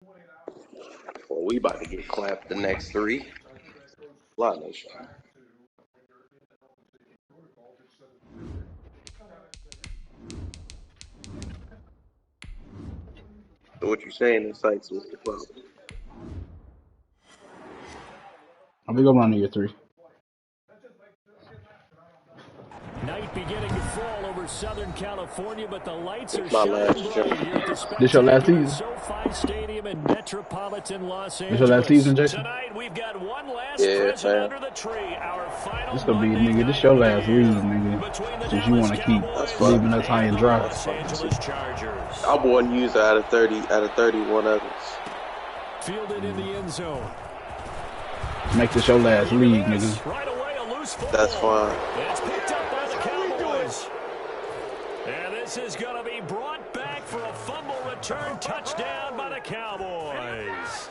Well, we about to get clapped the next three. Lot nation. So what you saying incites Mr. Cloud? I'm gonna go run year 3. Night beginning to fall over Southern California, but the lights are It's my shining last bright jump. here at the This your last spectacular season? SoFi Stadium in metropolitan Los This your last season, Angeles. Jason? Tonight, we've got one last Yeah, present fam. under the tree. Our final This gonna be, Monday nigga, this night your of the last league, year nigga. between the Since you Dallas wanna keep That's Cowboys fine. leaving us high and and the dry. Los Angeles Chargers. I wouldn't use it out of 31 others. Fielded in the end zone. Make this your last league, nigga. Right away, a loose football. That's fine. It's picked up by the Cowboys. And this is going to be brought back for a fumble return touchdown by the Cowboys.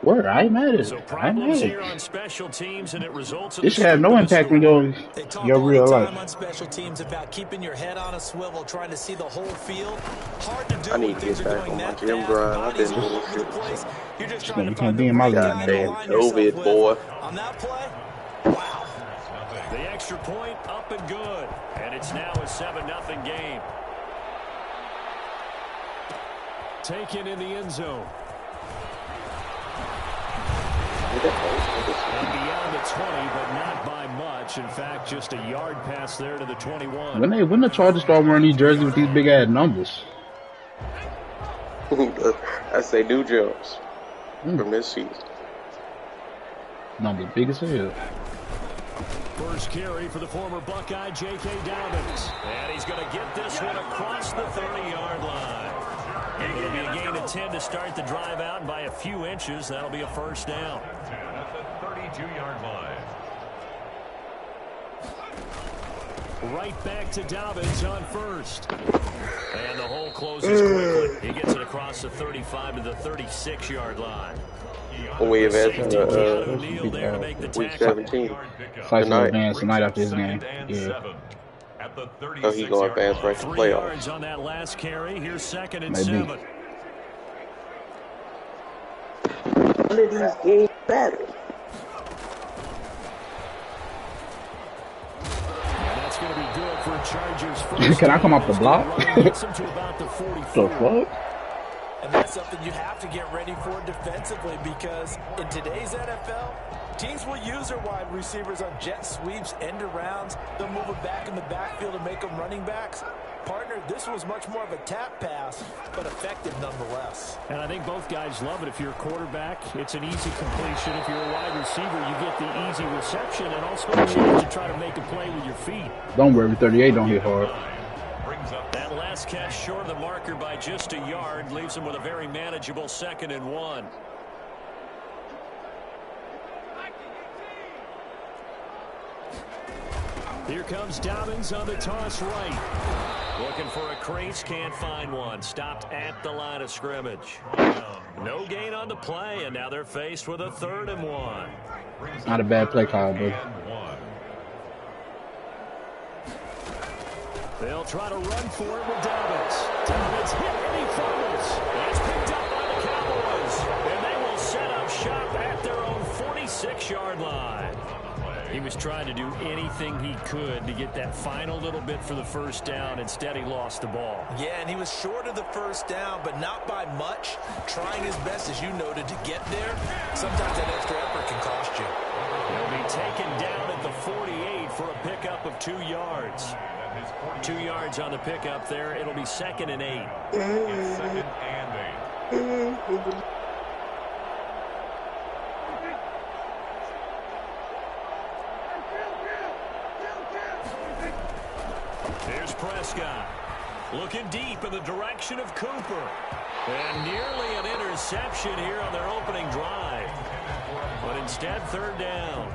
Word, I ain't mad at it. So I ain't problems mad here at on special teams, and it results in This should have no impact on They talk your all real the life. time on special teams about keeping your head on a swivel, trying to see the whole field. Hard to do I when need to things get are back going on my that gym fast. grind. I've Bodies been all doing over the shit. place. You're just You trying to can't find be the in my right league, guy to nigga. align Goddamn yourself COVID, with. boy. On that play, wow. The extra point up and good. And it's now a 7-0 game. Taken in the end zone. And beyond the 20, but not by much. In fact, just a yard pass there to the 21. When the Chargers start wearing these jerseys with these big ass numbers? That's they new jumps from this season. Numbers big as hell. First carry for the former Buckeye, J.K. Dobbins. And he's going to get this one across the 30-yard line. It'll be a gain of 10 to start the drive out, and by a few inches, that'll be a first down. At the 32-yard line. Right back to Dobbins on first. And the hole closes quickly. He gets it across the 35 to the 36-yard line. We advance O'Neal there to make the week tackle. 17 Slice will tonight. advance tonight after this game. Yeah. At the So he gonna advance right to 3 yards playoffs. on that last carry. Here's second and Maybe. 7. None of these games matter. And that's going to be good for Chargers first. Can I come off the block? Gets them to about the 44. The fuck? And that's something you have to get ready for defensively, because in today's NFL, teams will use their wide receivers on jet sweeps, end arounds. They'll move it back in the backfield and make them running backs. Partner, this was much more of a tap pass, but effective nonetheless. And I think both guys love it. If you're a quarterback, it's an easy completion. If you're a wide receiver, you get the easy reception and also a chance to try to make a play with your feet. Don't worry, 38 don't hit hard. That last catch short of the marker by just a yard leaves him with a very manageable 2nd and 1. Here comes Dobbins on the toss right. Looking for a crease, can't find one. Stopped at the line of scrimmage. No gain on the play, and now they're faced with a 3rd and 1. Not a bad play call, bro. They'll try to run for it with Dobbins. Dobbins hit and he fumbles. It's picked up by the Cowboys. And they will set up shop at their own 46-yard line. He was trying to do anything he could to get that final little bit for the first down. Instead, he lost the ball. Yeah, and he was short of the first down, but not by much. Trying his best, as you noted, to get there. Sometimes that extra effort can cost you. He'll be taken down at the 48 for a pickup of 2 yards. 2 yards on the pickup there. It'll be 2nd and 8. It's 2nd and 8. Here's Prescott. Looking deep in the direction of Cooper. And nearly an interception here on their opening drive. But instead, 3rd down.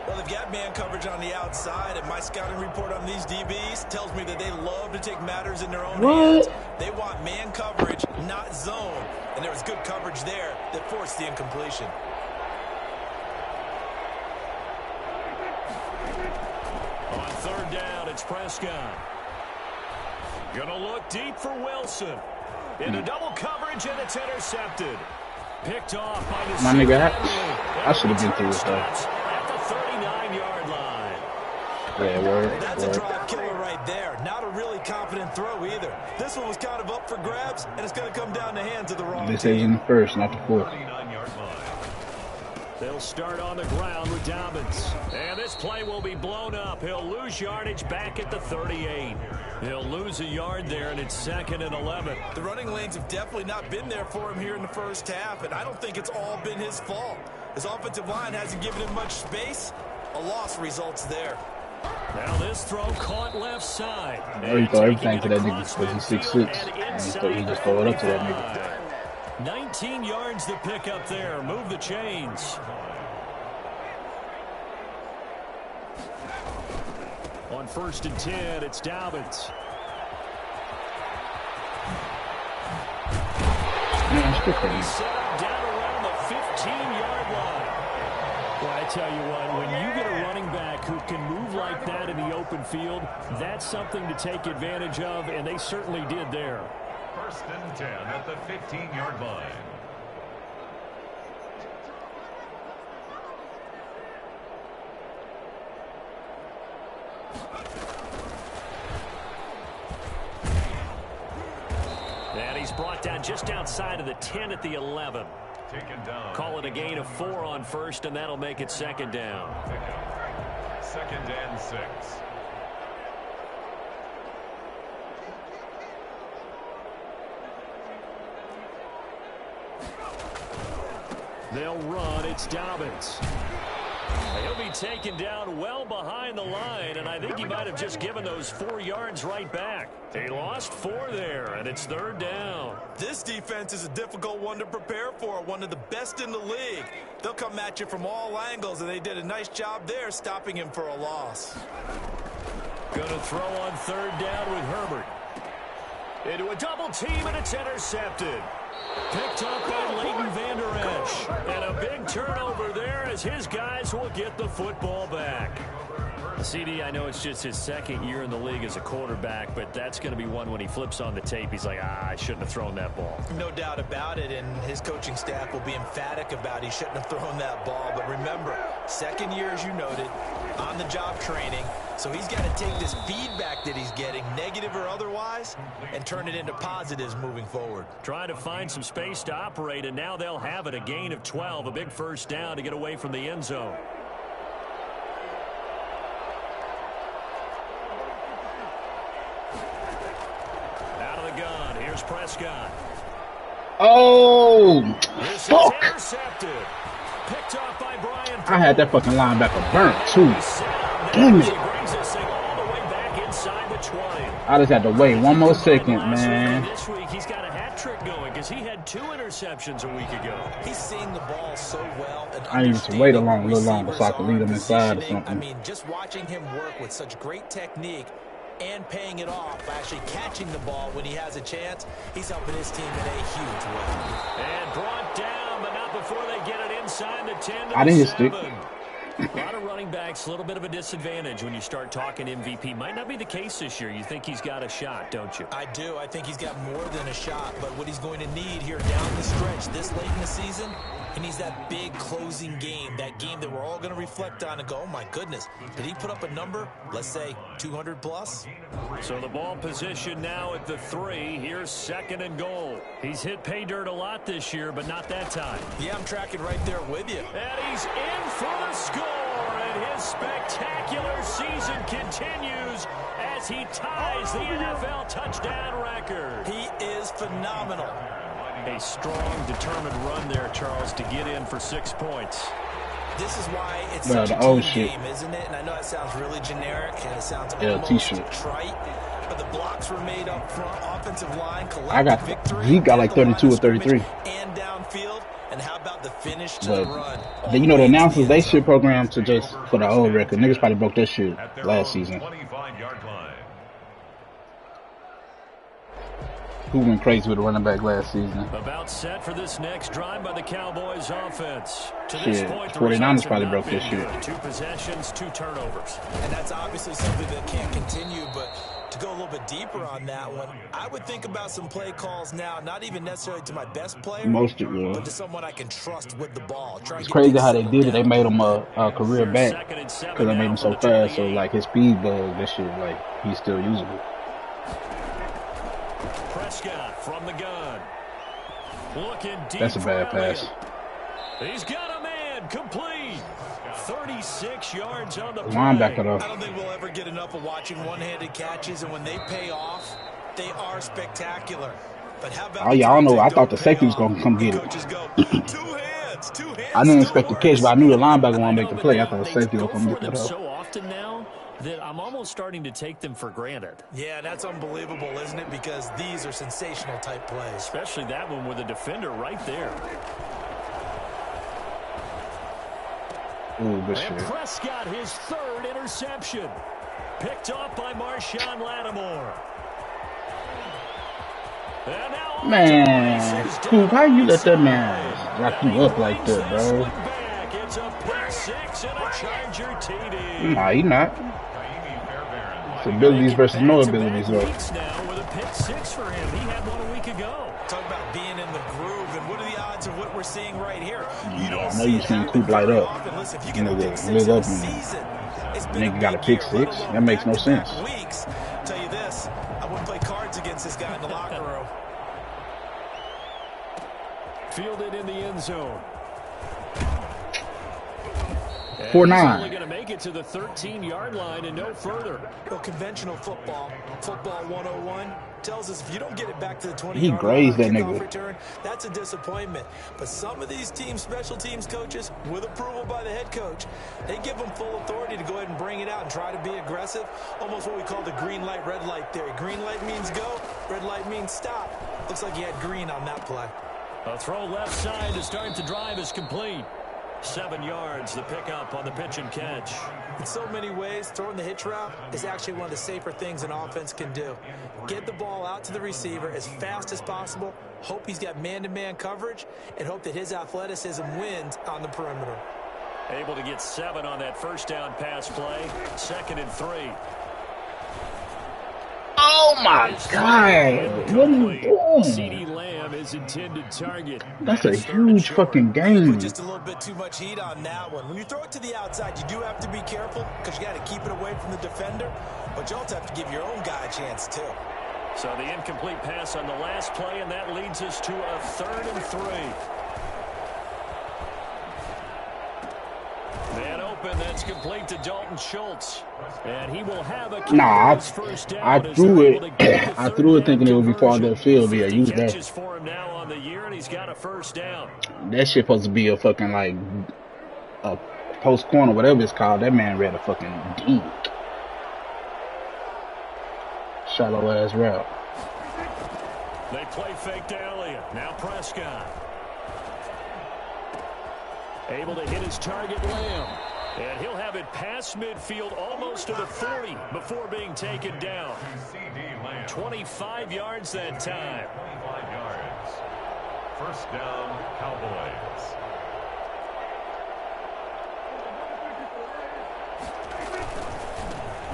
Well, they've got man coverage on the outside, and my scouting report on these DBs tells me that they love to take matters in their own hands. They want man coverage, not zone. And there was good coverage there that forced the incompletion. On 3rd down, it's Prescott. Gonna look deep for Wilson. Into double coverage, and it's intercepted. Picked off by the My nigga, I should have been through this though. At the 39-yard line. Yeah, word. That's a drive killer right there. Not a really confident throw either. This one was kind of up for grabs, and it's going to come down the hands of the wrong This team. is in the first, not the fourth. 39-yard line. They'll start on the ground with Dobbins. And this play will be blown up. He'll lose yardage back at the 38. He'll lose a yard there, and it's 2nd and 11. The running lanes have definitely not been there for him here in the first half, and I don't think it's all been his fault. His offensive line hasn't given him much space. A loss results there. Now this throw caught left side. He throw everything to that nigga because he's 6'6", and he just throw it up to that nigga. 19 yards to pick up there. Move the chains. On 1st and 10, it's Dobbins. Man, it's good for He's you. set up down around the 15-yard line. Well, I tell you what, when you get a running back who can move like that in the open field, that's something to take advantage of, and they certainly did there. 1st and 10 at the 15-yard line. And he's brought down just outside of the 10 at the 11. Taken down. Call it a gain of 4 on 1st, and that'll make it 2nd down. 2nd and 6. They'll run. It's Dobbins. He'll be taken down well behind the line, and I think he might have just given those 4 yards right back. He lost 4 there, and it's 3rd down. This defense is a difficult one to prepare for, one of the best in the league. They'll come at you from all angles, and they did a nice job there stopping him for a loss. Going to throw on 3rd down with Herbert. Into a double team, and it's intercepted. Picked up by Leighton Vander Esch. And a big turnover there as his guys will get the football back. CD, I know it's just his 2nd year in the league as a quarterback, but that's going to be one when he flips on the tape. He's like, I shouldn't have thrown that ball. No doubt about it, and his coaching staff will be emphatic about he shouldn't have thrown that ball. But remember, 2nd year, as you noted, on-the-job training. So he's got to take this feedback that he's getting, negative or otherwise, and turn it into positives moving forward. Trying to find some space to operate, and now they'll have it. A gain of 12, a big 1st down to get away from the end zone. Out of the gun, here's Prescott. Oh, This fuck. is intercepted. Picked off by Brian. I had that fucking linebacker burnt, too. Damn He it. brings this thing all the way back inside the 20. I just had to wait one more second, man. This week he's got a hat trick going because he had 2 interceptions a week ago. He's seeing the ball so well. And I needed to wait a little longer so I could lead him receivers inside or positioning. I something. mean, just watching him work with such great technique and paying it off, actually catching the ball when he has a chance, he's helping his team in a huge way. And brought down, but not before they get it inside the 10 to I didn't the hit stick. 7. A lot of running backs, a little bit of a disadvantage when you start talking MVP. Might not be the case this year. You think he's got a shot, don't you? I do. I think he's got more than a shot, but what he's going to need here down the stretch this late in the season, he needs that big closing game, that game that we're all going to reflect on and go, oh my goodness, did he put up a number, let's say 200 plus? So the ball position now at the 3. Here's 2nd and goal. He's hit pay dirt a lot this year, but not that time. Yeah, I'm tracking right there with you. And he's in for the score, and his spectacular season continues as he ties the NFL touchdown record. He is phenomenal. A strong, determined run there, Charles, to get in for 6 points. This is why it's Well, such the a old team shit. game, isn't it? And I know it sounds really generic, and it sounds Yeah, almost t-shirt. trite, but the blocks were made up front, offensive line, I got- collective victory. Zeke got like at the line 32 or of scrimmage 33. And downfield, and how about the finish to the run? But, you know, the announcers, they shit program to just for the old record. Niggas probably broke that shit At their last own season. 25-yard line. Who went crazy with the running back last season? About set for this next drive by the Cowboys offense. To this Shit, point, the 49ers results have probably not broke been this shit. good. 2 possessions, 2 turnovers. And that's obviously something that can't continue, but To go a little bit deeper on that one, I would think about some play calls now, not even necessarily to my best player, but to someone I can trust with the ball. It's crazy how they did it. They made him a career back because they made him so fast. So, like, his speed bug, that shit, like, he's still usable. Prescott from the gun. Looking deep. That's a bad pass. He's got a man complete. 36 yards on the play. Linebacker, though. I don't think we'll ever get enough of watching one-handed catches, and when they pay off, they are spectacular. But how about y'all know, I thought the safety was going to come get it. Two hands, I didn't expect the catch, but I knew the linebacker wanted to make the play. I thought the safety was going to get that up. So often now that I'm almost starting to take them for granted. Yeah, that's unbelievable, isn't it? Because these are sensational type plays. Especially that one with a defender right there. Ooh, good And shit. Prescott, his third interception. Picked off by Marshawn Lattimore. And now Man, Coop, how you let that man lock you up like that, bro? It's a pick six and a Charger TD. Nah, he not. It's abilities versus no abilities, though. Now with a pick six for him. He had one a week ago. Talk about being in the groove, and what are the odds of what we're seeing right here? I know you've seen Coop light up. You know, lit up and nigga got a pick six. That makes no sense. Weeks. Tell you this, I wouldn't play cards against this guy in the locker room. Fielded in the end zone. 4-9. Only going to make it to the 13-yard line and no further. Well, conventional football 101, tells us if you don't get it back to the 20-yard He grazed that line nigga. return, that's a disappointment. But some of these teams, special teams coaches, with approval by the head coach, they give them full authority to go ahead and bring it out and try to be aggressive. Almost what we call the green light, red light theory. Green light means go, red light means stop. Looks like he had green on that play. A throw left side to start the drive is complete. 7 yards, the pickup on the pitch and catch. In so many ways, throwing the hitch route is actually one of the safer things an offense can do. Get the ball out to the receiver as fast as possible, hope he's got man-to-man coverage, and hope that his athleticism wins on the perimeter. Able to get 7 on that first down pass play. 2nd and 3. Oh my God! What are you doing? CD Lamb is intended target. That's a huge fucking game. Put just a little bit too much heat on that one. When you throw it to the outside, you do have to be careful because you got to keep it away from the defender, but you also have to give your own guy a chance too. So the incomplete pass on the last play, and that leads us to a 3rd and 3. Man open, that's complete to Dalton Schultz. And he will have a first down. I threw it. I threw it thinking it would be far down the field. Yeah, use that. For him now on the year, and he's got a first down. That shit supposed to be a fucking like a post corner, whatever it's called. That man read a fucking deep, shallow ass route. They play fake to Elliott. Now Prescott. Able to hit his target, Lamb. And he'll have it past midfield almost to the 40 before being taken down. 25 yards that time. 25 yards. First down, Cowboys.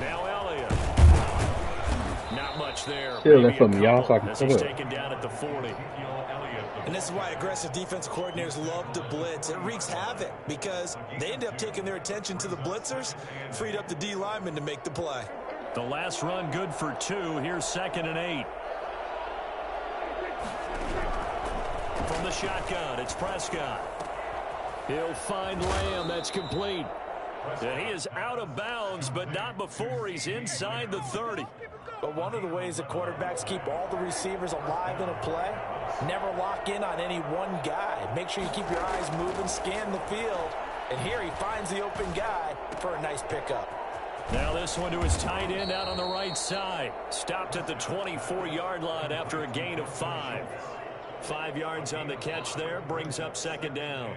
Now Elliott. Not much there. Steal that from me, y'all, so I can he's cover it. taken down at the 40. And this is why aggressive defensive coordinators love to blitz. It wreaks havoc because they end up taking their attention to the blitzers, freed up the D lineman to make the play. The last run good for 2. Here's 2nd and 8. From the shotgun, it's Prescott. He'll find Lamb. That's complete. And he is out of bounds, but not before he's inside the 30. But one of the ways that quarterbacks keep all the receivers alive in a play, never lock in on any one guy. Make sure you keep your eyes moving, scan the field. And here he finds the open guy for a nice pickup. Now this one to his tight end out on the right side. Stopped at the 24-yard line after a gain of 5. 5 yards on the catch there, brings up 2nd down.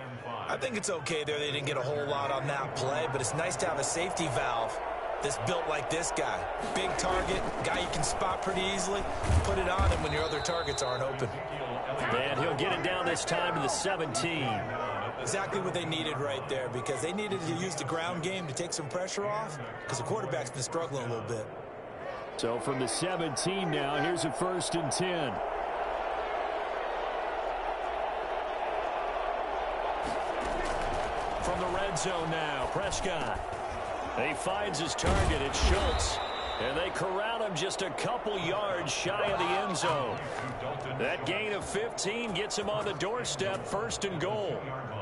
I think it's okay there. They didn't get a whole lot on that play, but it's nice to have a safety valve that's built like this guy. Big target, guy you can spot pretty easily. Put it on him when your other targets aren't open. And he'll get it down this time to the 17. Exactly what they needed right there, because they needed to use the ground game to take some pressure off, because the quarterback's been struggling a little bit. So from the 17 now, here's a 1st and 10. From the red zone now, Prescott. He finds his target. It's Schultz. And they corral him just a couple yards shy of the end zone. That gain of 15 gets him on the doorstep, 1st and goal.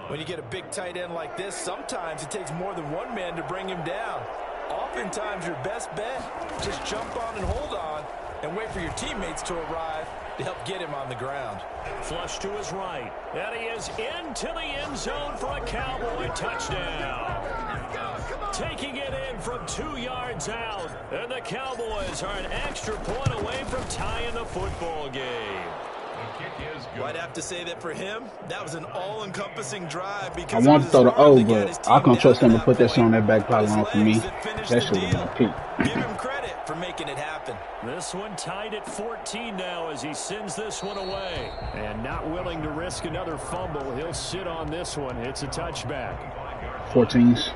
When you get a big tight end like this, sometimes it takes more than one man to bring him down. Oftentimes, your best bet, just jump on and hold on and wait for your teammates to arrive to help get him on the ground. Flush to his right. And he is into the end zone for a Cowboy touchdown. Taking it in from 2 yards out. And the Cowboys are an extra point away from tying the football game. Well, I'd have to say that for him, that was an all-encompassing drive. I want to throw the O, but I can't trust him to put that shit on that back pylon for me. That shit was on peak. Give him credit for making it happen. This one tied at 14 now as he sends this one away. And not willing to risk another fumble, he'll sit on this one. It's a touchback. 14s.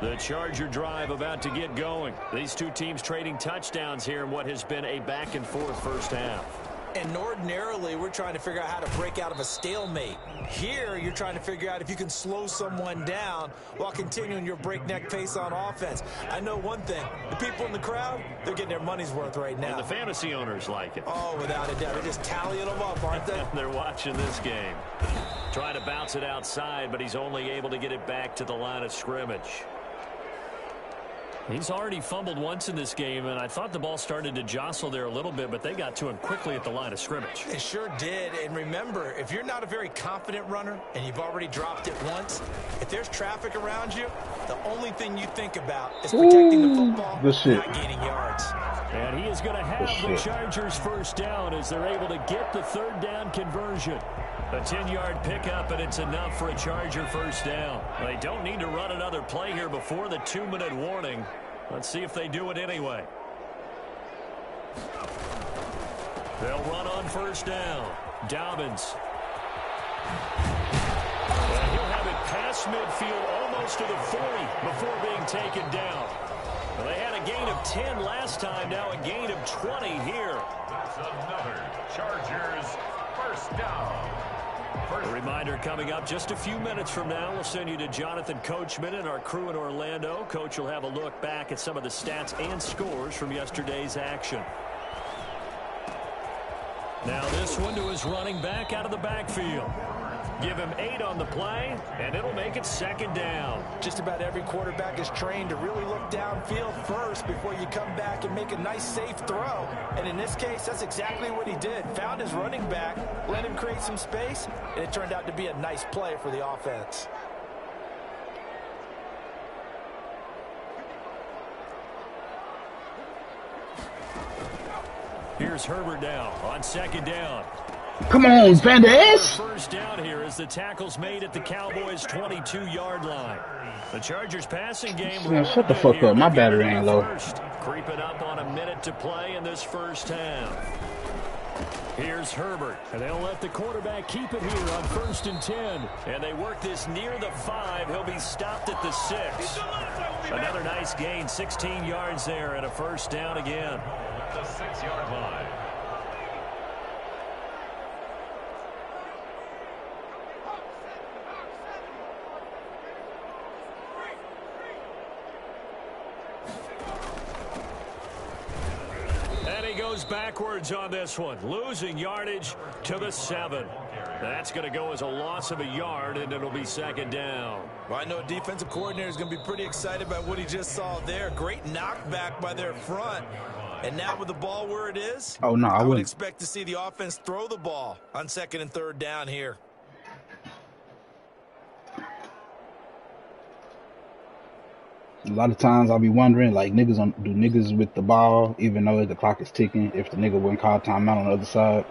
The Charger drive about to get going. These two teams trading touchdowns here in what has been a back-and-forth first half. And ordinarily, we're trying to figure out how to break out of a stalemate. Here, you're trying to figure out if you can slow someone down while continuing your breakneck pace on offense. I know one thing. The people in the crowd, they're getting their money's worth right now. And the fantasy owners like it. Oh, without a doubt. They're just tallying them up, aren't they? They're watching this game. Trying to bounce it outside, but he's only able to get it back to the line of scrimmage. He's already fumbled once in this game, and I thought the ball started to jostle there a little bit, but they got to him quickly at the line of scrimmage. It sure did. And remember, if you're not a very confident runner and you've already dropped it once, if there's traffic around you, the only thing you think about is protecting the football, not gaining yards. And he is going to have the Chargers first down as they're able to get the 3rd down conversion. A 10-yard pickup, and it's enough for a Charger first down. They don't need to run another play here before the 2-minute warning. Let's see if they do it anyway. They'll run on first down. Dobbins. And he'll have it past midfield almost to the 40 before being taken down. Well, they had a gain of 10 last time, now a gain of 20 here. That's another Chargers first down. A reminder coming up just a few minutes from now. We'll send you to Jonathan Coachman and our crew in Orlando. Coach will have a look back at some of the stats and scores from yesterday's action. Now this one to his running back out of the backfield. Give him 8 on the play, and it'll make it 2nd down. Just about every quarterback is trained to really look downfield first before you come back and make a nice, safe throw. And in this case, that's exactly what he did. Found his running back, let him create some space, and it turned out to be a nice play for the offense. Here's Herbert now on 2nd down. Come on, Van Der Esch. First down here as the tackle's made at the Cowboys' 22-yard line. The Chargers passing game. Man, shut the fuck up. My battery ain't low. Creeping up on a minute to play in this first half. Here's Herbert, and they'll let the quarterback keep it here on 1st and 10. And they work this near the 5. He'll be stopped at the 6. Another nice gain, 16 yards there, and a first down again. At the 6-yard line. Goes backwards on this one, losing yardage to the 7. That's going to go as a loss of a yard, and it'll be 2nd down. Well, I know a defensive coordinator is going to be pretty excited by what he just saw there. Great knockback by their front. And now with the ball where it is, I would expect to see the offense throw the ball on 2nd and 3rd down here. A lot of times I'll be wondering, like, do niggas with the ball, even though the clock is ticking, if the nigga wouldn't call timeout on the other side.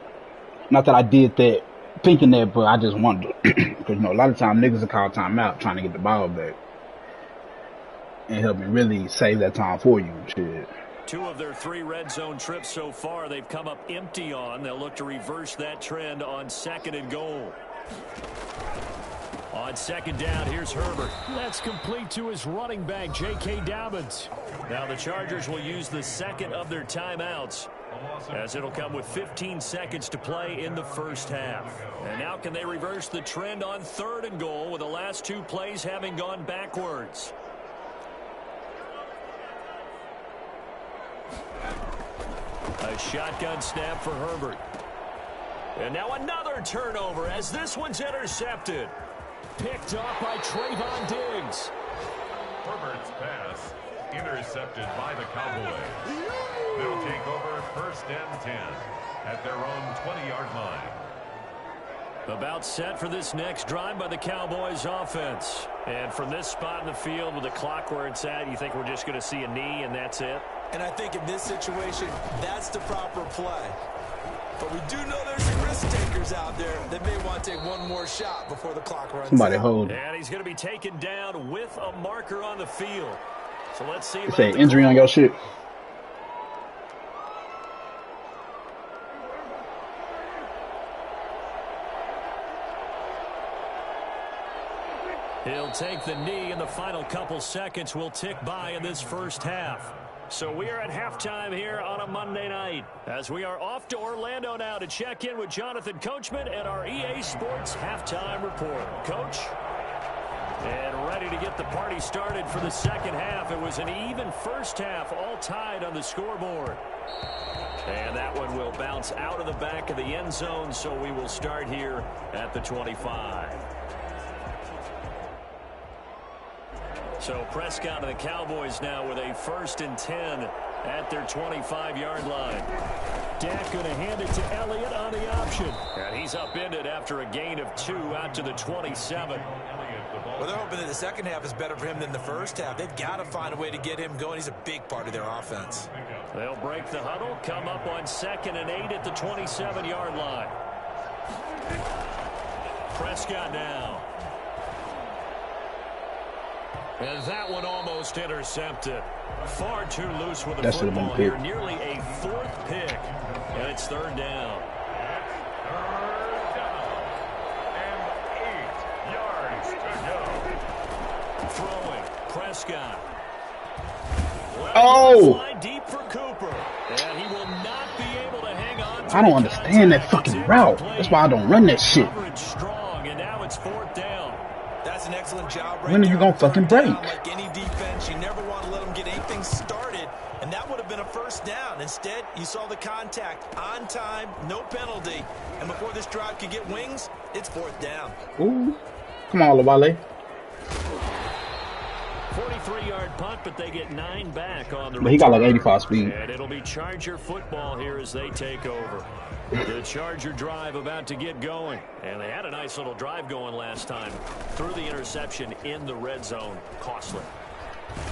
Not that I did that thinking that, but I just wonder. Because, a lot of times niggas will call timeout trying to get the ball back. And help me really save that time for you. Shit. 2 of their 3 red zone trips so far they've come up empty on. They'll look to reverse that trend on 2nd and goal. On second down, here's Herbert. That's complete to his running back, J.K. Dobbins. Now the Chargers will use the second of their timeouts, as it'll come with 15 seconds to play in the first half. And now can they reverse the trend on 3rd and goal with the last 2 plays having gone backwards? A shotgun snap for Herbert. And now another turnover as this one's intercepted. Picked off by Trayvon Diggs. Herbert's pass intercepted by the Cowboys. They'll take over 1st and 10 at their own 20-yard line. About set for this next drive by the Cowboys offense. And from this spot in the field with the clock where it's at, you think we're just going to see a knee and that's it? And I think in this situation, that's the proper play. But we do know there's some risk takers out there that may want to take one more shot before the clock runs Somebody out. hold. And he's going to be taken down with a marker on the field. So let's see. You say injury on your shit. He'll take the knee, and the final couple seconds will tick by in this first half. So we are at halftime here on a Monday night, as we are off to Orlando now to check in with Jonathan Coachman and our EA Sports Halftime Report. Coach? And ready to get the party started for the second half. It was an even first half, all tied on the scoreboard. And that one will bounce out of the back of the end zone, so we will start here at the 25. So Prescott and the Cowboys now with a 1st and 10 at their 25-yard line. Dak going to hand it to Elliott on the option. And he's upended after a gain of 2 out to the 27. Well, they're hoping that the second half is better for him than the first half. They've got to find a way to get him going. He's a big part of their offense. They'll break the huddle, come up on 2nd and 8 at the 27-yard line. Prescott now. And that one almost intercepted. Far too loose with the football here. Nearly a 4th pick. And it's 3rd down. And 8 yards to go. Throwing. Prescott. Oh! Deep for Cooper. And he will not be able to hang on to I don't understand that fucking route. That's why I don't run that shit. Strong, and now it's 4th down. That's an excellent job right When are you gonna fucking break? Like any defense, you never want to let them get anything started, and that would have been a 1st down. Instead, you saw the contact on time, no penalty, and before this drive could get wings, it's 4th down. Ooh. Come on, Lawale. 43-yard punt, but they get 9 back on the But he got like 85 speed. And it'll be Charger football here as they take over. The Charger drive about to get going. And they had a nice little drive going last time. Threw the interception in the red zone. Costly.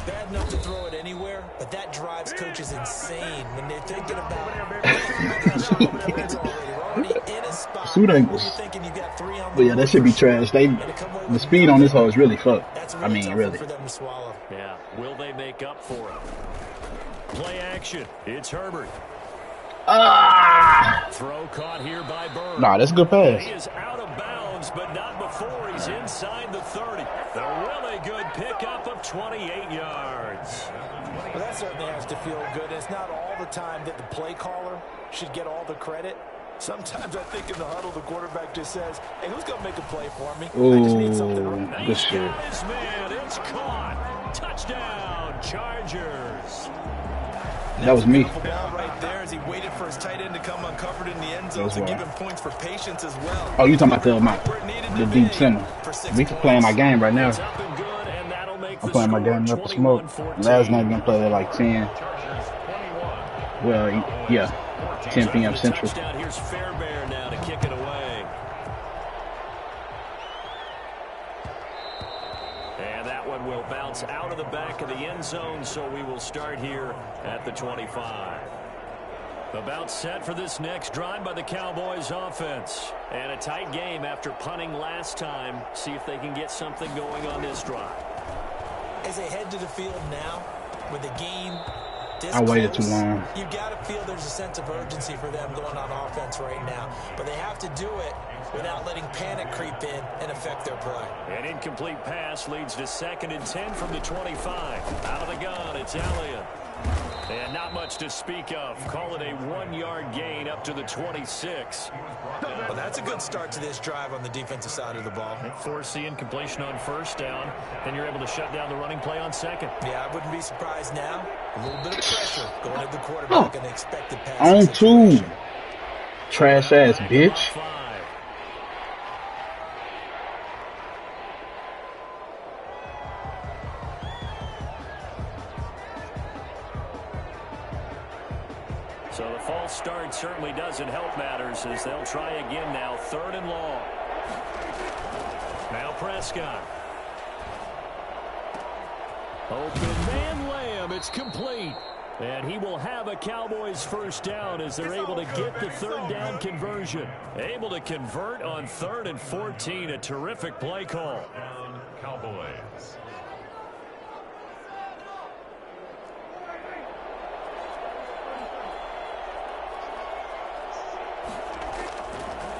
Bad enough to throw it anywhere, but that drives coaches insane when they're thinking about already in a spot. Suit angles. But yeah, that should be trash. The speed on this hoe is really fucked. I mean, really. For them to swallow. Yeah. Will they make up for it? Play action. It's Herbert. Ah! Throw caught here by Bird. Nah, that's a good pass. He is out of bounds, but not before he's inside the 30. A really good pickup of 28 yards. Well, that certainly has to feel good. It's not all the time that the play caller should get all the credit. Sometimes I think in the huddle, the quarterback just says, hey, who's going to make a play for me? I just need something to run. Good shit. Man, it's caught. Touchdown, Chargers. That was me. Ball right there as he waited for his tight end to come uncovered in the end zone to give him points for patience as well. Oh, you talking about the deep center. We playing my game right now. I'm playing my game up the smoke. Last night we played at like 10. Well, yeah, 10 p.m. Central. Here's Fairbairn now to kick it away. And that one will bounce out of the back of the end zone, so we will start here at the 25. About set for this next drive by the Cowboys offense. And a tight game after punting last time. See if they can get something going on this drive. As they head to the field now, with the game This I waited too close, long. you got to feel there's a sense of urgency for them going on offense right now. But they have to do it without letting panic creep in and affect their play. An incomplete pass leads to 2nd and 10 from the 25. Out of the gun, it's Elliott. And not much to speak of. Call it a 1-yard gain up to the 26. Well, that's a good start to this drive on the defensive side of the ball. Force the incompletion on 1st down. Then you're able to shut down the running play on 2nd. Yeah, I wouldn't be surprised now. A little bit of pressure going at the quarterback and expected pass. On 2. Trash ass bitch. So the false start certainly doesn't help matters as they'll try again now. 3rd and long. Now Prescott. Open man Lamb. It's complete. And he will have a Cowboys 1st down as they're able to get the 3rd down conversion. Able to convert on 3rd and 14. A terrific play call. Cowboys.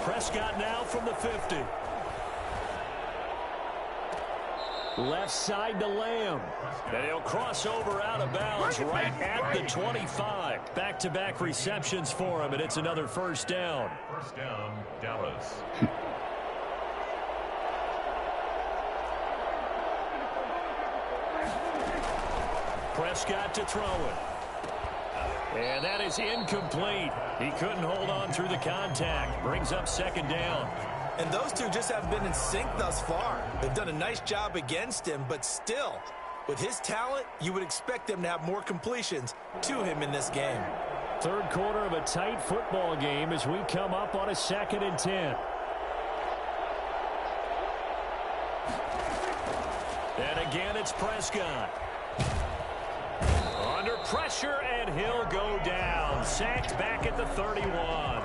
Prescott now from the 50. Left side to Lamb. And he'll cross over out of bounds right at the 25. Back-to-back receptions for him, and it's another 1st down. 1st down, Dallas. Prescott to throw it. And that is incomplete. He couldn't hold on through the contact. Brings up 2nd down. And those two just haven't been in sync thus far. They've done a nice job against him, but still, with his talent, you would expect them to have more completions to him in this game. 3rd quarter of a tight football game as we come up on a 2nd and 10. And again, it's Prescott. Under pressure, and he'll go down. Sacked back at the 31.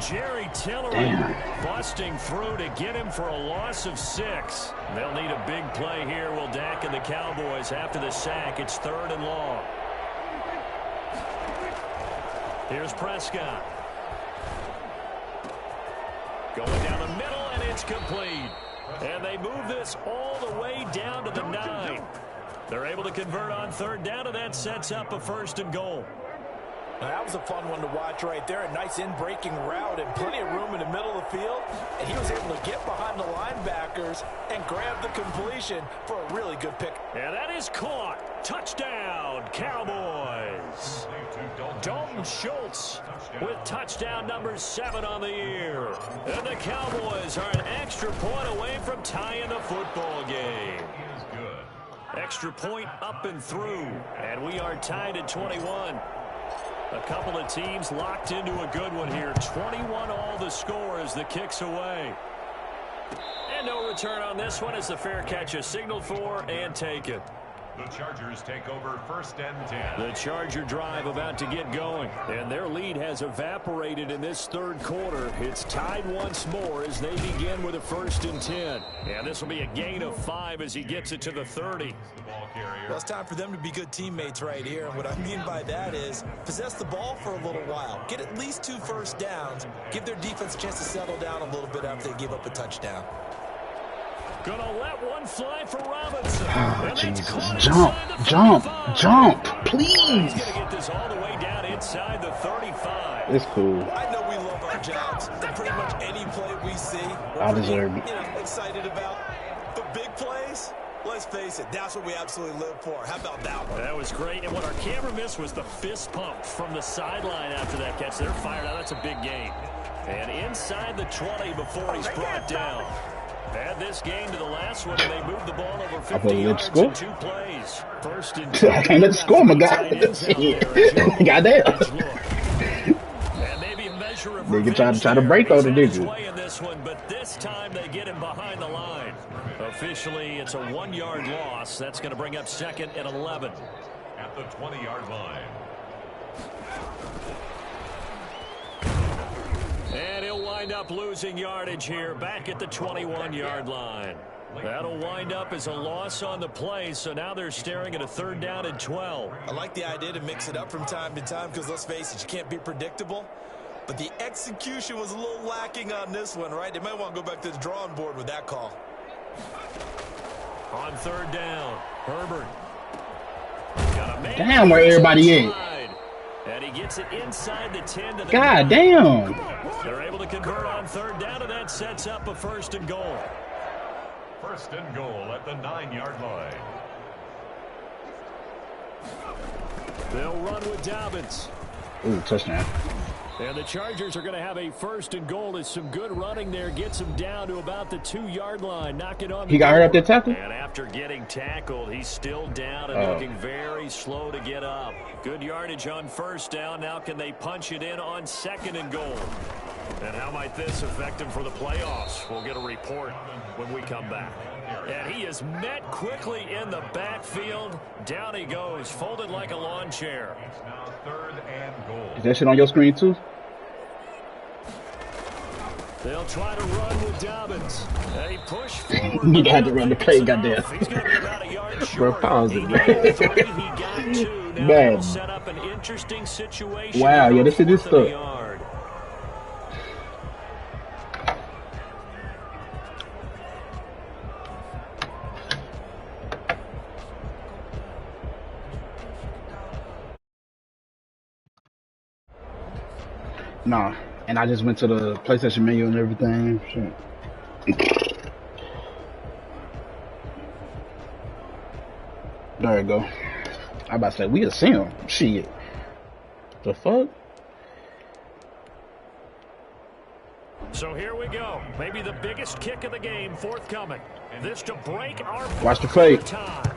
Jerry Tillery busting through to get him for a loss of 6. They'll need a big play here, will Dak and the Cowboys after the sack. It's 3rd and long. Here's Prescott. Going down the middle, and it's complete. And they move this all the way down to the 9. They're able to convert on 3rd down, and that sets up a 1st and goal. Now, that was a fun one to watch right there. A nice in-breaking route and plenty of room in the middle of the field. And he was able to get behind the linebackers and grab the completion for a really good pick. And that is caught. Touchdown, Cowboys. Dalton Schultz with touchdown number 7 on the year. And the Cowboys are an extra point away from tying the football game. Extra point up and through. And we are tied at 21. A couple of teams locked into a good one here. 21 all the score as the kick's away. And no return on this one as the fair catch is signaled for and taken. The Chargers take over 1st and 10. The Charger drive about to get going. And their lead has evaporated in this 3rd quarter. It's tied once more as they begin with a 1st and 10. And this will be a gain of 5 as he gets it to the 30. Well, it's time for them to be good teammates right here. And what I mean by that is possess the ball for a little while. Get at least 2 1st downs. Give their defense a chance to settle down a little bit after they give up a touchdown. Gonna let one fly for Robinson. Oh, Jesus. Jump, please. He's gonna get this all the way down inside the 35. It's cool. I know we love our jobs. And pretty much any play we see, I deserve it. Excited about. But big plays, let's face it, that's what we absolutely live for. How about that one? That was great. And what our camera missed was the fist pump from the sideline after that catch. They're fired out. That's a big gain. And inside the 20 before he's brought down. Add this game to the last one, and they moved the ball over 50 yards in 2 plays. 1st and 10. I can't let it score, my guy. Goddamn. And maybe a measure of they can try to break on the nigga. In this one, but this time they get him behind the line. Officially, it's a 1-yard loss. That's going to bring up 2nd and 11. At the 20-yard line. And he'll wind up losing yardage here back at the 21-yard line. That'll wind up as a loss on the play, so now they're staring at a 3rd down and 12. I like the idea to mix it up from time to time because, let's face it, you can't be predictable. But the execution was a little lacking on this one, right? They might want to go back to the drawing board with that call. On 3rd down, Herbert. Damn, where everybody at? And he gets it inside the 10 to the God damn. They're able to convert on 3rd down, and that sets up a 1st and goal. 1st and goal at the 9-yard line. They'll run with Dobbins. Ooh, touchdown. And the Chargers are going to have a 1st and goal as some good running there gets him down to about the 2-yard line. Knock it on the He got hurt up there tackle? And after getting tackled, he's still down and looking very slow to get up. Good yardage on 1st down. Now can they punch it in on 2nd and goal? And how might this affect him for the playoffs? We'll get a report when we come back. And he is met quickly in the backfield. Down he goes, folded like a lawn chair. It's now 3rd and goal. Is that shit on your screen too? They'll try to run with Dobbins. They push forward. You had to run the play, goddamn. He's going to be about a yard short. Bro, pause it, He man. got 3, he got 2. Now Man. he'll set up an interesting situation. Wow, yeah, this shit is stuck. Nah, and I just went to the PlayStation menu and everything. Shit. There you go. I about to say, we'll see him. Shit. The fuck? So here we go. Maybe the biggest kick of the game forthcoming. This to break our Watch the fake. time.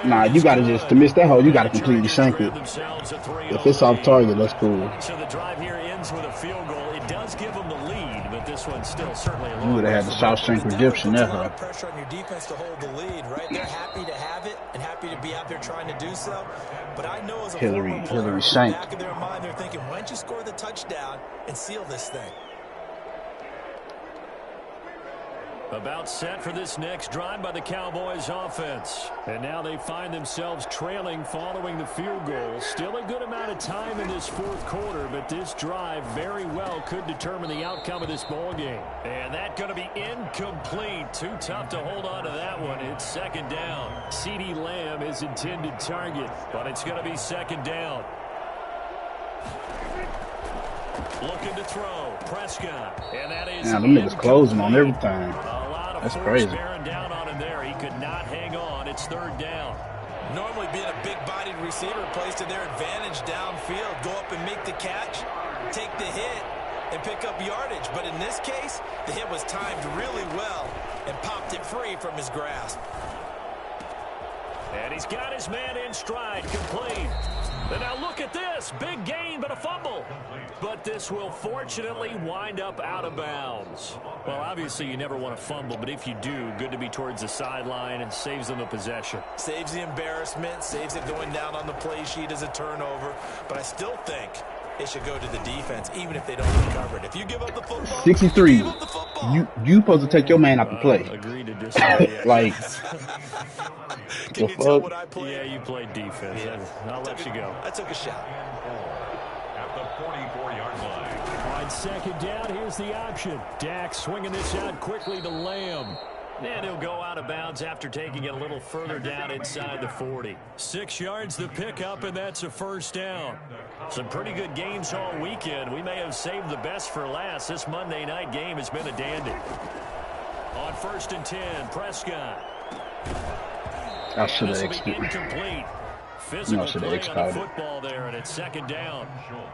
Nah, you gotta just, to miss that hole, you gotta completely shank it. If it's off target, that's cool. So the drive here ends with a field goal. It does give them the lead, but this one's still certainly a You would have had the Shawshank Redemption there, huh? Pressure on your defense to hold the lead, right? They're happy to have it and happy to be out there trying to do so. But I know as a Hillary former Shank. back of their mind, they're thinking, why don't you score the touchdown and seal this thing? About set for this next drive by the Cowboys offense. And now they find themselves trailing following the field goal. Still a good amount of time in this 4th quarter, but this drive very well could determine the outcome of this ball game. And that going to be incomplete. Too tough to hold on to that one. It's 2nd down. CeeDee Lamb is intended target, but it's going to be 2nd down. Looking to throw. Prescott. And that is Damn, them niggas closing on everything. That's crazy. Bearing down on him there. He could not hang on. It's 3rd down. Normally being a big-bodied receiver plays to their advantage downfield. Go up and make the catch, take the hit, and pick up yardage. But in this case, the hit was timed really well and popped it free from his grasp. And he's got his man in stride, complete. And now look at this. Big gain, but a fumble. But this will fortunately wind up out of bounds. Well, obviously you never want to fumble, but if you do, good to be towards the sideline and saves them a possession. Saves the embarrassment, saves it going down on the play sheet as a turnover. But I still think it should go to the defense, even if they don't recover it. If you give up the football, 63. you give up the football. You supposed to take your man out the play. Agree to disagree. Like, Can you tell what I played? Yeah, you played defense. I'll let you go. I took a shot. At the 44-yard line. On 2nd down, here's the option. Dak swinging this out quickly to Lamb. And he'll go out of bounds after taking it a little further down inside the 40. 6 yards the pickup, and that's a 1st down. Some pretty good games all weekend. We may have saved the best for last. This Monday night game has been a dandy. On 1st and 10, Prescott. I should have executed. Incomplete. Physical should have play on the expired. football there, and it's 2nd down.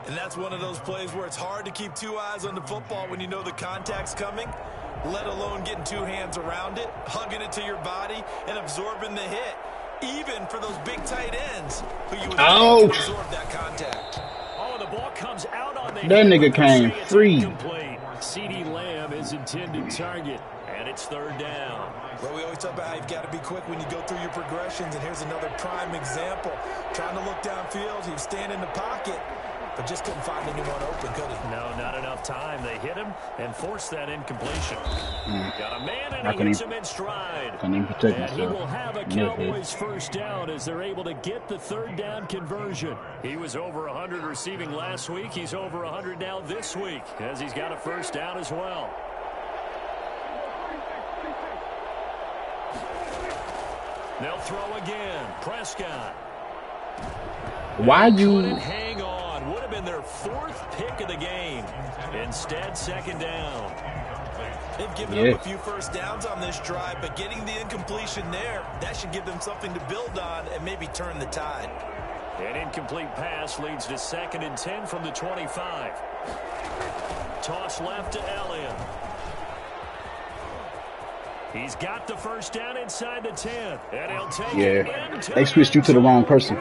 And that's one of those plays where it's hard to keep 2 eyes on the football when you know the contact's coming, let alone getting 2 hands around it, hugging it to your body, and absorbing the hit, even for those big tight ends who you would think to absorb that contact. Oh, the ball comes out on the That nigga came free. CeeDee Lamb is intended target, and it's 3rd down. Well, we always talk about how you've got to be quick when you go through your progressions, and here's another prime example. Trying to look downfield, he was staying in the pocket, but just couldn't find anyone open, could he? No, not enough that time. They hit him and forced that incompletion. Got a man and he hits him in stride. Couldn't even protect And he myself. will have a Cowboys first down as they're able to get the third down conversion. He was over 100 receiving last week. He's over 100 now this week as he's got a first down as well. They'll throw again. Prescott. Why you? Hang on. Would have been their fourth pick of the game. Instead, second down. They've given up a few first downs on this drive, but getting the incompletion there, that should give them something to build on and maybe turn the tide. An incomplete pass leads to 2nd and 10 from the 25. Toss left to Elliott. He's got the first down inside the 10. And he'll take it. They switched you to the wrong person.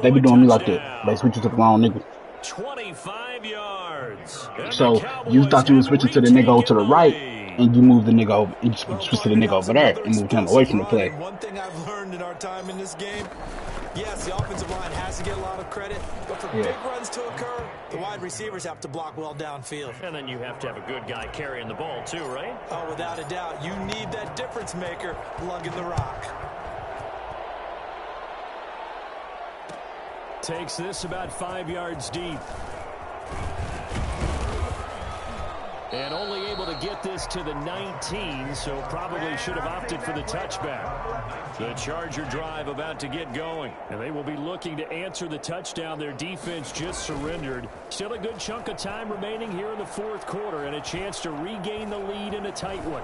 They be doing me like that. They switched you to the wrong nigga. 25 yards. So you thought you were switching to the nigga to the right, and you moved the nigga over. You switched to the nigga over there and moved him away from the play. One thing I've learned in our time in this game, yes, the offensive line has to get a lot of credit, but for big runs to occur, the wide receivers have to block well downfield. And then you have to have a good guy carrying the ball too, right? Oh, without a doubt. You need that difference maker lugging the rock. Takes this about 5 yards deep. And only able to get this to the 19, so probably should have opted for the touchback. The Charger drive about to get going, and they will be looking to answer the touchdown. Their defense just surrendered. Still a good chunk of time remaining here in the fourth quarter, and a chance to regain the lead in a tight one.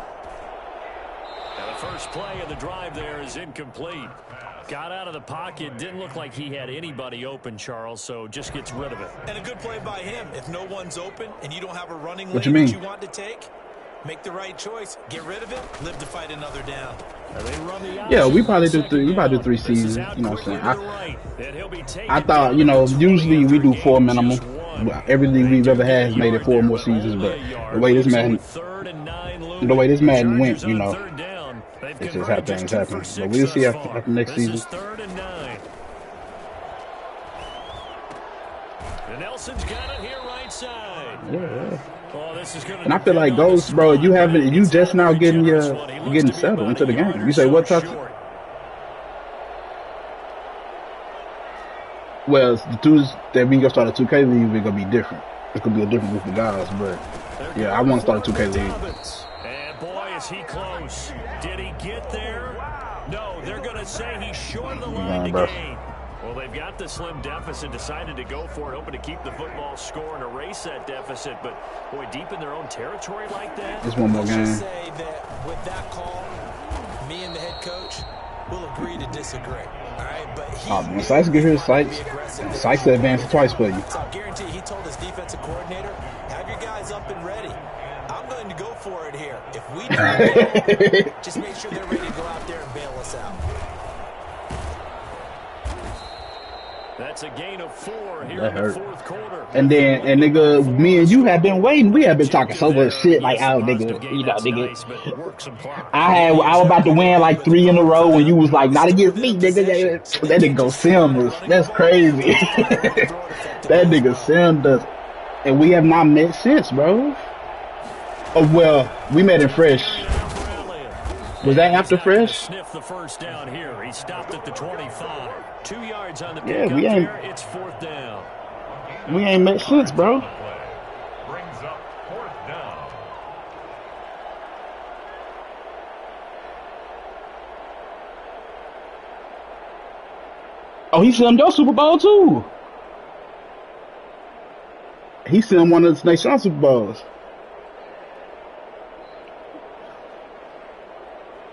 And the first play of the drive there is incomplete. Got out of the pocket. Didn't look like he had anybody open, Charles, so just gets rid of it. And a good play by him. If no one's open and you don't have a running What lane you mean? that you want to take, make the right choice. Get rid of it. Live to fight another down. Yeah, we probably do three seasons. You know what I'm saying? I thought, you know, usually we do 4 minimum. Every league we've ever had has made it 4 more seasons, but the way this Madden went, you know, it's just how things happen. But we'll see after next season. Nelson's got it here right side. Yeah. Oh, this is gonna And I feel like Ghost, bro, you just now getting settled into the game. You say what touch? Well, the dudes that we gonna start a 2K league, we're gonna be different. It's gonna be a different group of guys, but yeah, I want to start a 2K league. And boy, is he close. Did he get there? No, they're gonna say he's short of the line to gain. Well, they've got the slim deficit, decided to go for it, hoping to keep the football score and erase that deficit. But, boy, deep in their own territory like that. Just one more game. Let's just say that with that call, me and the head coach will agree to disagree. All right, but man, Sykes get here, Sykes. Sykes advanced twice for you. So I guarantee he told his defensive coordinator, have your guys up and ready. I'm going to go for it here. If we do just make sure they're ready to go out there and bail us out. That's a gain of 4 here in the fourth quarter. And nigga, me and you have been waiting. We have been talking so much shit like, oh, nigga, you know, nigga. I was about to win like 3 in a row, and you was like, not against me, nigga. That nigga go send us. That's crazy. That nigga send us, and we have not met since, bro. Oh well, we met in Fresh. Was that after Fresh? Sniff the first down here. He stopped at the 25. 2 yards on the Yeah, pick we up ain't. there. It's fourth down. We ain't met since, bro. Brings up fourth down. Oh, he sent your Super Bowl too. He sent one of the next Super Bowls.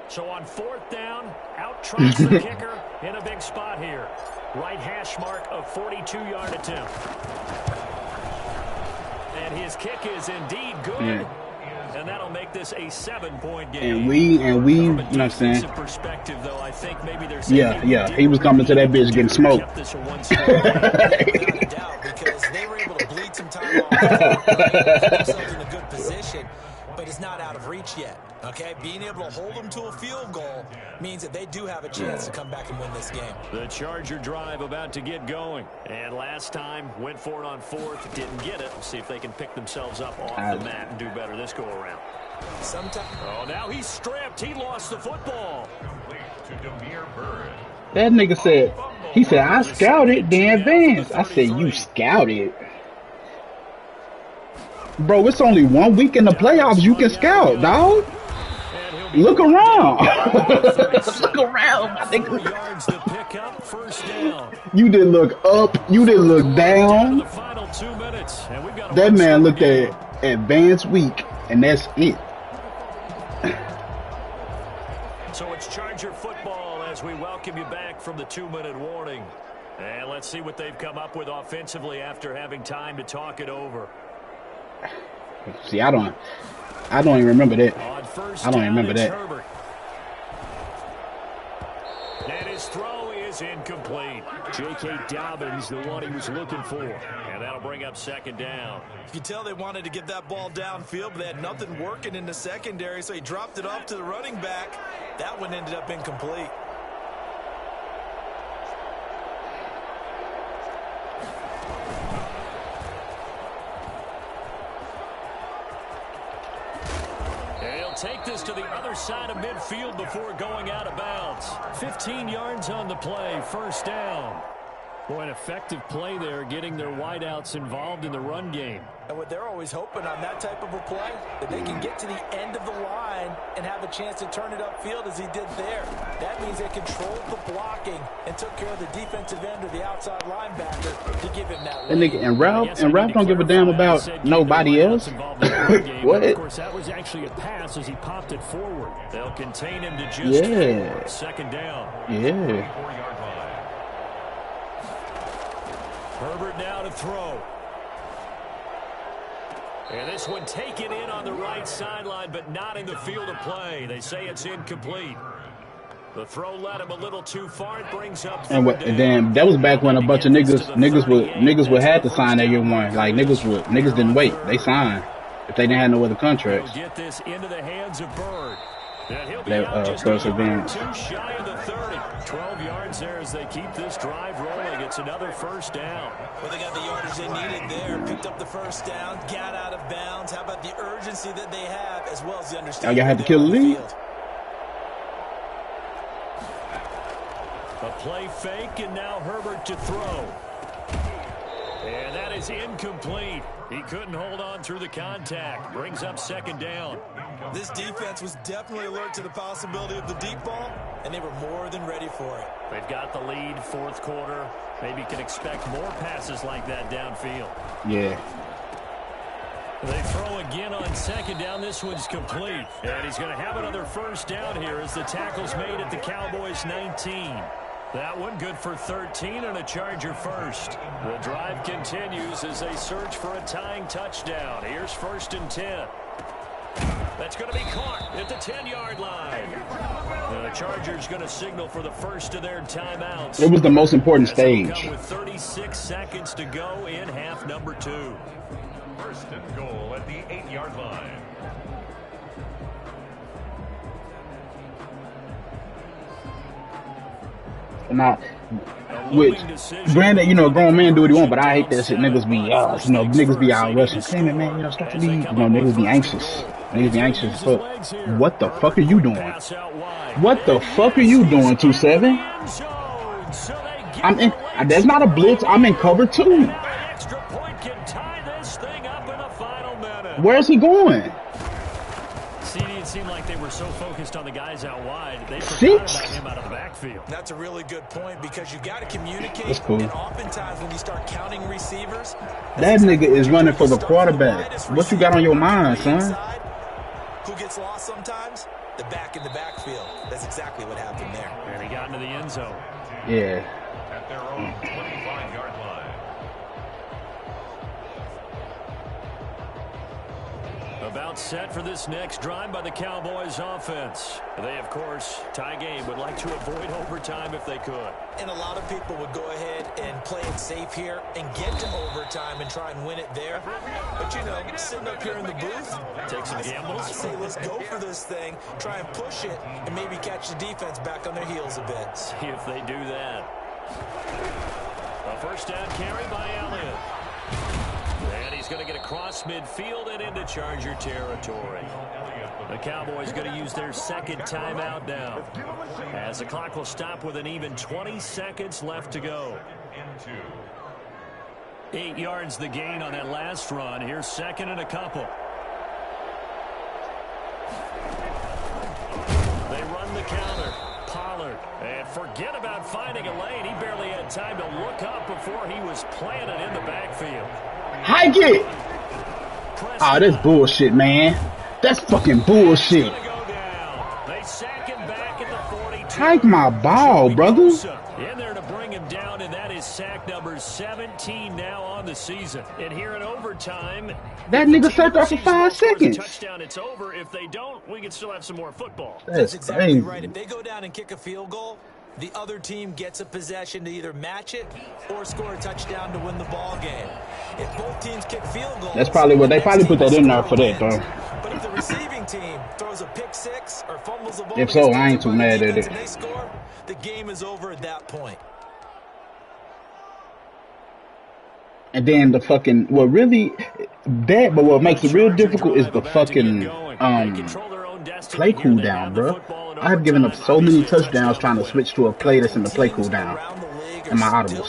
So on fourth down, out trots the kicker in a big spot here. Right hash mark of 42-yard attempt. And his kick is indeed good. Yeah. And that'll make this a 7-point game. And we, you know what I'm saying? Perspective, though, I think maybe there's Yeah. He was coming to that bitch getting smoked. Because they were able to bleed some time off, put themselves in a good position. but it's not out of reach yet. Okay, being able to hold them to a field goal means that they do have a chance to come back and win this game. The Charger drive about to get going. And last time, went for it on fourth, didn't get it. We'll see if they can pick themselves up off the mat and do better this go-around. Oh, now he's stripped. He lost the football. That nigga said, he said, I scouted, then advanced. I said, you scouted? Bro, it's only 1 week in the playoffs. You can scout, dog. Look around. Look around, my nigga. You didn't look up. You didn't look down. That man looked at advanced week, and that's it. So it's Charger football as we welcome you back from the 2-minute warning. And let's see what they've come up with offensively after having time to talk it over. See, I don't even remember that. I don't even remember that. Herbert. And his throw is incomplete. J.K. Dobbins, the one he was looking for. And that'll bring up second down. You can tell they wanted to get that ball downfield, but they had nothing working in the secondary, so he dropped it off to the running back. That one ended up incomplete. Take this to the other side of midfield before going out of bounds. 15 yards on the play, first down. Boy, an effective play there, getting their wideouts involved in the run game. And what they're always hoping on that type of a play, that they can get to the end of the line and have a chance to turn it upfield as he did there. That means they controlled the blocking and took care of the defensive end or the outside linebacker to give him that lead. And Ralph don't give a damn about nobody else. What? Of course, that was actually a pass as he popped it forward. They'll contain him to just 4. Second down. Yeah. Herbert now to throw. And this one taken in on the right sideline, but not in the field of play. They say it's incomplete. The throw led him a little too far. It brings up. And then that was back when a bunch of niggas would have to sign that year one. Like niggas didn't wait. They signed if they didn't have no other contracts. Get this into the hands of Bird. That first advance. Too shy of the 30. 12 yards there as they keep this drive rolling. It's another first down. Well, they got the yardage they needed there. Picked up the first down. Got out of bounds. How about the urgency that they have as well as the understanding? Y'all had to kill the lead. A play fake, and now Herbert to throw. And that is incomplete. He couldn't hold on through the contact. Brings up second down. This defense was definitely alert to the possibility of the deep ball, and they were more than ready for it. They've got the lead, fourth quarter. Maybe can expect more passes like that downfield. Yeah. They throw again on second down. This one's complete. And he's going to have another first down here as the tackle's made at the Cowboys 19. That one good for 13 and a Charger first. The drive continues as they search for a tying touchdown. Here's 1st and 10. That's going to be caught at the 10-yard line. The Chargers going to signal for the first of their timeouts. It was the most important stage. With 36 seconds to go in half number 2. 1st and goal at the 8-yard line. Now, which, granted, grown men do what he want, but I hate that shit. Niggas be, niggas be out rushing. Hey, man, stop the lead. Niggas be anxious. Niggas be anxious. But what the fuck are you doing? What the fuck are you doing, 2-7? I'm in. That's not a blitz. I'm in cover 2. Where's he going? It seemed like they were so focused on the guys out wide, they forgot about him out of the backfield. That's a really good point because you got to communicate. That's cool. And oftentimes when you start counting receivers, that nigga is running for the quarterback. What you got on your mind, son? Who gets lost sometimes? The back in the backfield. That's exactly what happened there. And he got into the end zone. Yeah. At their own 25-yard line. About set for this next drive by the Cowboys offense. They, of course, tie game, would like to avoid overtime if they could. And a lot of people would go ahead and play it safe here and get to overtime and try and win it there. But, you know, sitting up here in the booth, Take some gambles. I say let's go for this thing, try and push it, and maybe catch the defense back on their heels a bit. See if they do that. A first down carry by Elliott. And he's going to get across midfield and into Charger territory. The Cowboys going to use their second timeout now, as the clock will stop with an even 20 seconds left to go. 8 yards the gain on that last run. Here's second and a couple. They run the counter. Pollard. And forget about finding a lane. He barely had time to look up before he was planted in the backfield. Hike it! Oh, that's bullshit, man. That's fucking bullshit. They sack him back at the 42. Hike my ball, brother. In there to bring him down, and that is sack number 17 now on the season. And here in overtime, that nigga sat there for 5 seconds. Touchdown, it's over. If they don't, we can still have some more football. That's exactly right. If they go down and kick a field goal, the other team gets a possession to either match it or score a touchdown to win the ball game. If both teams kick field goals, that's probably what they probably put that in there for that, though. But if the receiving team throws a pick six or fumbles the ball, if so, I ain't too mad at it. And they score, the game is over at that point. And then the fucking what makes it real difficult is the fucking play cooldown, bro. I've given up so many touchdowns trying to switch to a play that's in the play cooldown in my audibles.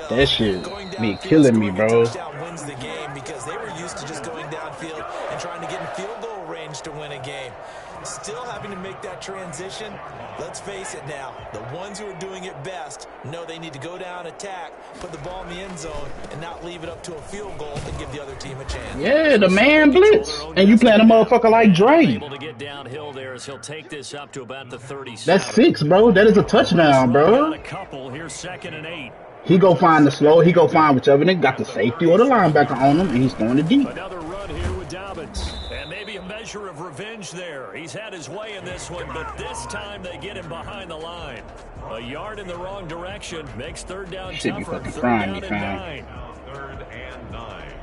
That shit be killing me, bro. Wins the game because they were used to just going downfield and trying to get in field goal range to win a game. Still having to make that transition. Let's face it now, the ones who are doing it best know they need to go down, attack, put the ball in the end zone, and not leave it up to a field goal and give the other team a chance. Yeah, the man blitz. And you playing a motherfucker like Dre. Able to get downhill there as he'll take this up to about the 37. That's 6, bro. That is a touchdown, bro. A couple here, 2nd and 8. He go find the slow. He go find whichever nigga got the safety or the linebacker on him, and he's going to deep. Another run here with Dobbins. And maybe a measure of revenge there. He's had his way in this one, but this time they get him behind the line. A yard in the wrong direction makes third down tougher. Third down and 9. 3rd and 9.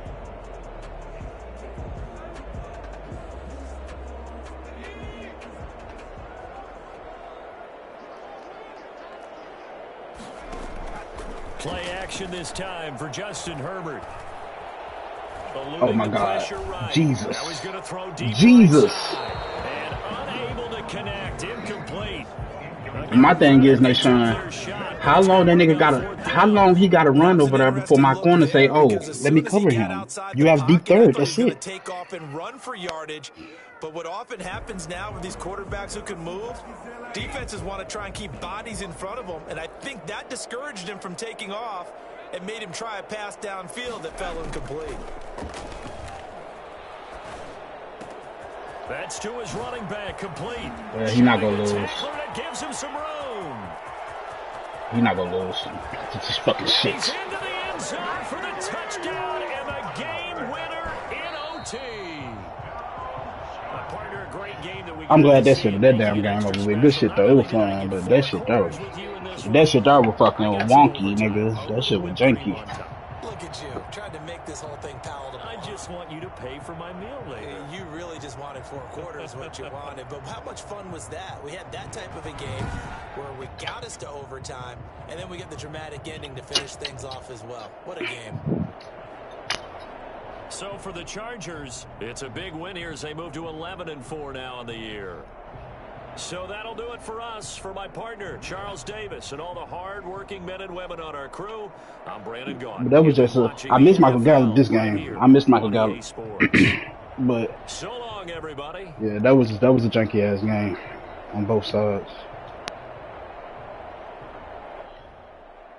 Play action this time for Justin Herbert. Oh my God. Right. Jesus. Now he's gonna throw deep Jesus. Right, and unable to connect. Incomplete. My thing is, Nation, how long he gotta run over there before my corner say, oh, let me cover him. You have deep third, that's it. Take off and run for yardage. But what often happens now with these quarterbacks who can move, defenses want to try and keep bodies in front of them, and I think that discouraged him from taking off and made him try a pass downfield that fell incomplete. That's to his running back, complete. Yeah, he's not gonna lose. That gives him some room. He's not gonna lose. It's just fucking shit. He's into the end zone for the touchdown and the game winner in OT. Partner, a great game that we I'm glad that damn game over with. Good shit though. It was fun, but that shit there was fucking wonky, niggas. That shit was janky. Look at you, trying to make this whole thing palatable. I just want you to pay for my meal later. You really just wanted 4 quarters, what you wanted. But how much fun was that? We had that type of a game where we got us to overtime, and then we get the dramatic ending to finish things off as well. What a game. So for the Chargers, it's a big win here as they move to 11-4 now in the year. So that'll do it for us. For my partner, Charles Davis, and all the hard-working men and women on our crew, I'm Brandon Gaughan. But that was just I missed Michael Gallup this game. I missed Michael Gallup. But so long, everybody. Yeah, that was a janky-ass game on both sides.